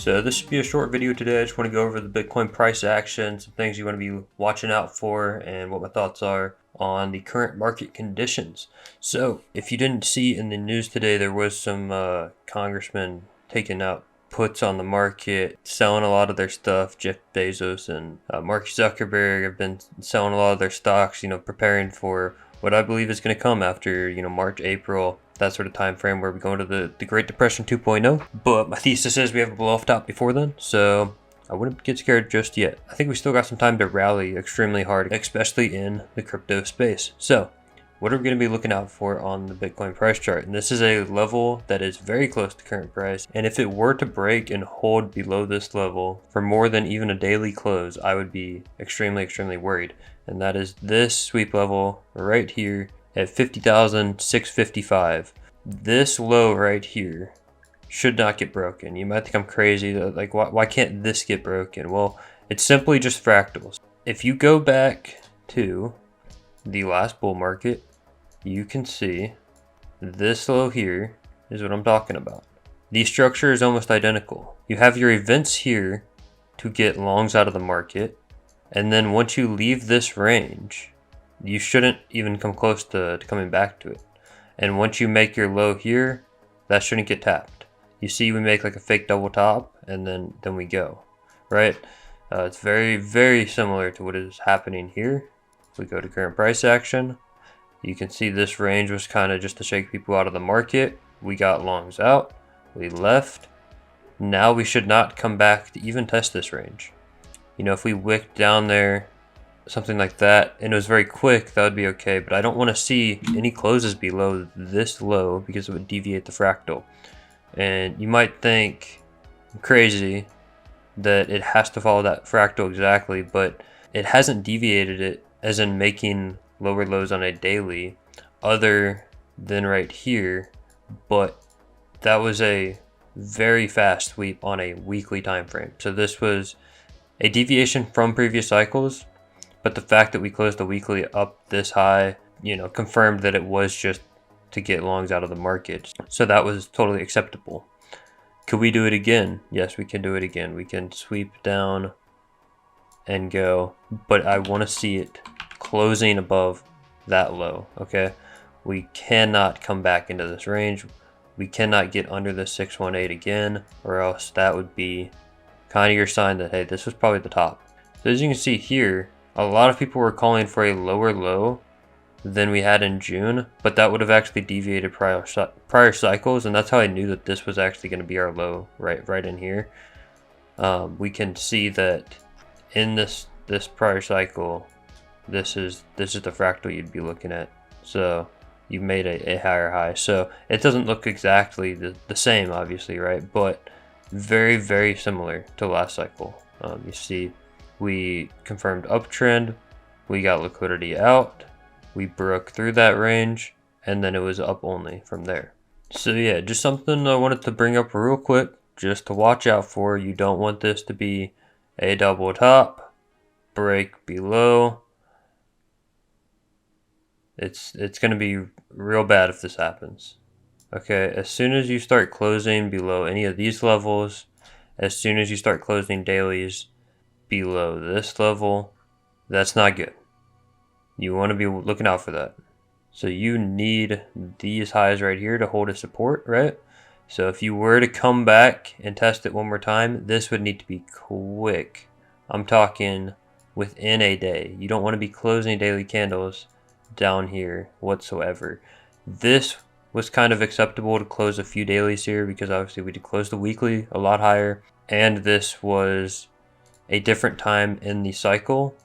So this should be a short video today. I just want to go over the Bitcoin price action, some things you want to be watching out for, and what my thoughts are on the current market conditions. So if you didn't see in the news today, there was some congressmen taking out puts on the market, selling a lot of their stuff. Jeff Bezos and Mark Zuckerberg have been selling a lot of their stocks, preparing for what I believe is going to come after, March, April, that sort of time frame where we go into the Great Depression 2.0. But my thesis is we have a blow off top before then, so I wouldn't get scared just yet. I think we still got some time to rally extremely hard, especially in the crypto space. So what are we going to be looking out for on the Bitcoin price chart? And this is a level that is very close to current price. And if it were to break and hold below this level for more than even a daily close, I would be extremely, extremely worried. And that is this sweep level right here at 50,655. This low right here should not get broken. You might think I'm crazy. Like, why can't this get broken? Well, it's simply just fractals. If you go back to the last bull market, you can see this low here is what I'm talking about. The structure is almost identical. You have your events here to get longs out of the market. And then once you leave this range, you shouldn't even come close to coming back to it. And once you make your low here, that shouldn't get tapped. You see we make like a fake double top and then we go, right? It's very, very similar to what is happening here. If we go to current price action, you can see this range was kind of just to shake people out of the market. We got longs out, we left. Now we should not come back to even test this range. If we wicked down there, something like that, and it was very quick, that would be okay. But I don't want to see any closes below this low because it would deviate the fractal. And you might think I'm crazy that it has to follow that fractal exactly, but it hasn't deviated it as in making lower lows on a daily other than right here. But that was a very fast sweep on a weekly time frame. So this was a deviation from previous cycles, but the fact that we closed the weekly up this high, confirmed that it was just to get longs out of the market. So that was totally acceptable. Could we do it again? Yes, we can do it again. We can sweep down and go, but I want to see it closing above that low, okay? We cannot come back into this range. We cannot get under the 618 again, or else that would be kind of your sign that, hey, this was probably the top. So as you can see here, a lot of people were calling for a lower low than we had in June, but that would have actually deviated prior cycles, and that's how I knew that this was actually going to be our low right in here. We can see that in this prior cycle, this is the fractal you'd be looking at. So you made a higher high. So it doesn't look exactly the same, obviously, right? But very, very similar to last cycle. You see we confirmed uptrend, we got liquidity out, we broke through that range, and then it was up only from there. So yeah, just something I wanted to bring up real quick just to watch out for. You don't want this to be a double top, break below. It's going to be real bad if this happens. Okay, as soon as you start closing below any of these levels, as soon as you start closing dailies below this level, that's not good. You want to be looking out for that. So you need these highs right here to hold a support, right? So if you were to come back and test it one more time, this would need to be quick. I'm talking within a day. You don't want to be closing daily candles down here whatsoever. This was kind of acceptable to close a few dailies here because obviously we did close the weekly a lot higher, and this was a different time in the cycle.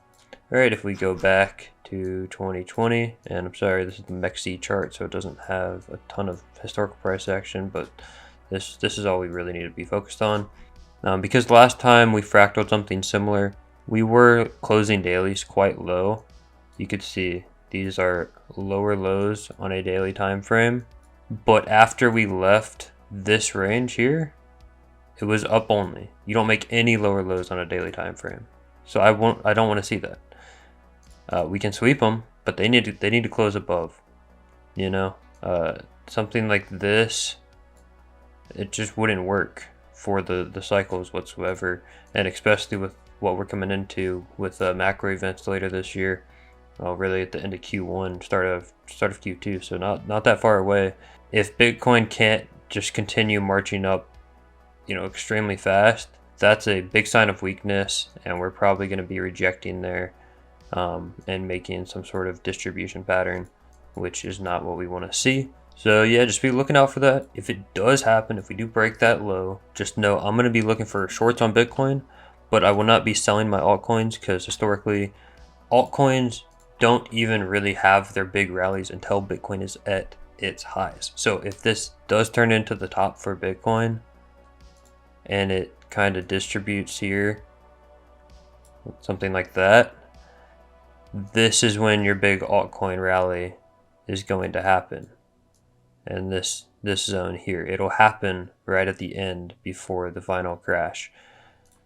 All right, if we go back to 2020, and I'm sorry, this is the MEXC chart, so it doesn't have a ton of historical price action, but this is all we really need to be focused on. Because last time we fractaled something similar, we were closing dailies quite low. You could see these are lower lows on a daily time frame, but after we left this range here, it was up only. You don't make any lower lows on a daily time frame, so I don't want to see that. We can sweep them, but they need to close above. Something like this, it just wouldn't work. for the cycles whatsoever, and especially with what we're coming into with macro events later this year. Really at the end of Q1, start of Q2, so not that far away. If Bitcoin can't just continue marching up, extremely fast, that's a big sign of weakness, and we're probably going to be rejecting there and making some sort of distribution pattern, which is not what we want to see. So yeah, just be looking out for that. If it does happen, if we do break that low, just know I'm going to be looking for shorts on Bitcoin, but I will not be selling my altcoins, because historically altcoins don't even really have their big rallies until Bitcoin is at its highs. So if this does turn into the top for Bitcoin and it kind of distributes here, something like that, this is when your big altcoin rally is going to happen. And this zone here, it'll happen right at the end before the final crash.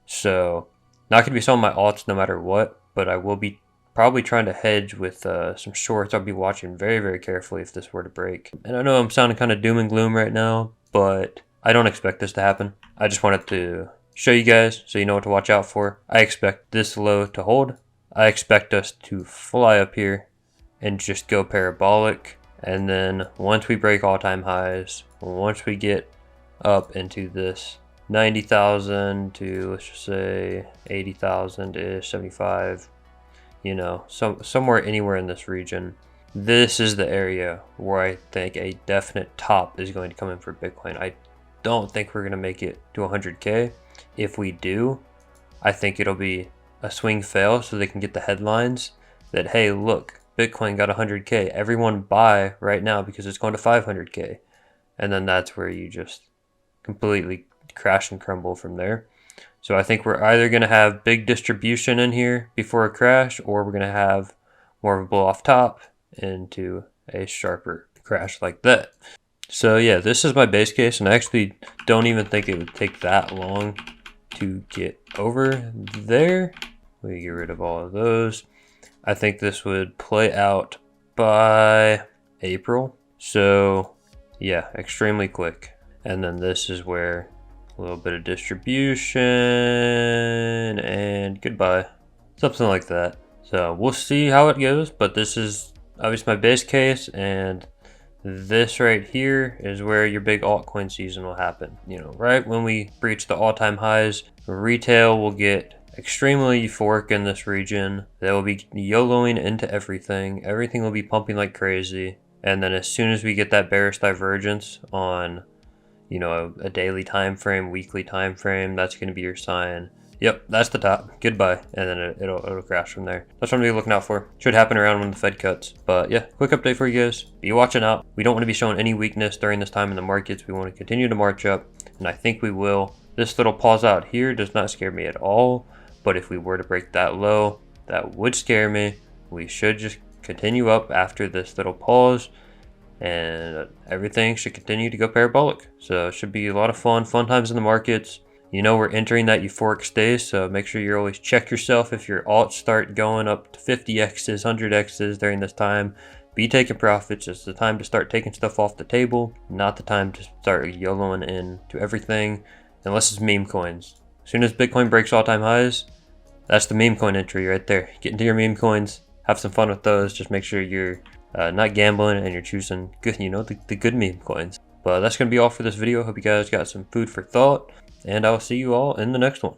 So not going to be selling my alts no matter what, but I will be probably trying to hedge with some shorts. I'll be watching very, very carefully if this were to break. And I know I'm sounding kind of doom and gloom right now, but I don't expect this to happen. I just wanted to show you guys so you know what to watch out for. I expect this low to hold. I expect us to fly up here and just go parabolic. And then once we break all-time highs, once we get up into this 90,000 to, let's just say 80,000-ish, 75, somewhere anywhere in this region, this is the area where I think a definite top is going to come in for Bitcoin. I don't think we're going to make it to 100K. If we do, I think it'll be a swing fail so they can get the headlines that, hey, look, Bitcoin got 100K. Everyone buy right now because it's going to 500K. And then that's where you just completely crash and crumble from there. So I think we're either going to have big distribution in here before a crash, or we're going to have more of a blow off top into a sharper crash like that. So yeah, this is my base case, and I actually don't even think it would take that long to get over there. We get rid of all of those. I think this would play out by April. So yeah, extremely quick. And then this is where a little bit of distribution and goodbye. Something like that. So we'll see how it goes, but this is obviously my base case, and this right here is where your big altcoin season will happen. Right when we breach the all-time highs, retail will get extremely euphoric in this region. They will be YOLOing into everything. Everything will be pumping like crazy. And then as soon as we get that bearish divergence on a daily time frame, weekly time frame, that's going to be your sign. Yep, that's the top. Goodbye. And then it'll crash from there. That's what I'm going to be looking out for. Should happen around when the Fed cuts. But yeah, quick update for you guys. Be watching out. We don't want to be showing any weakness during this time in the markets. We want to continue to march up, and I think we will. This little pause out here does not scare me at all. But if we were to break that low, that would scare me. We should just continue up after this little pause, and everything should continue to go parabolic. So it should be a lot of fun times in the markets. We're entering that euphoric stage, so make sure you always check yourself. If your alts start going up to 50x's, 100x's during this time, be taking profits. It's the time to start taking stuff off the table, not the time to start YOLOing into everything, unless it's meme coins. As soon as Bitcoin breaks all-time highs, that's the meme coin entry right there. Get into your meme coins, have some fun with those. Just make sure you're not gambling and you're choosing good, the good meme coins. But that's going to be all for this video. Hope you guys got some food for thought, and I'll see you all in the next one.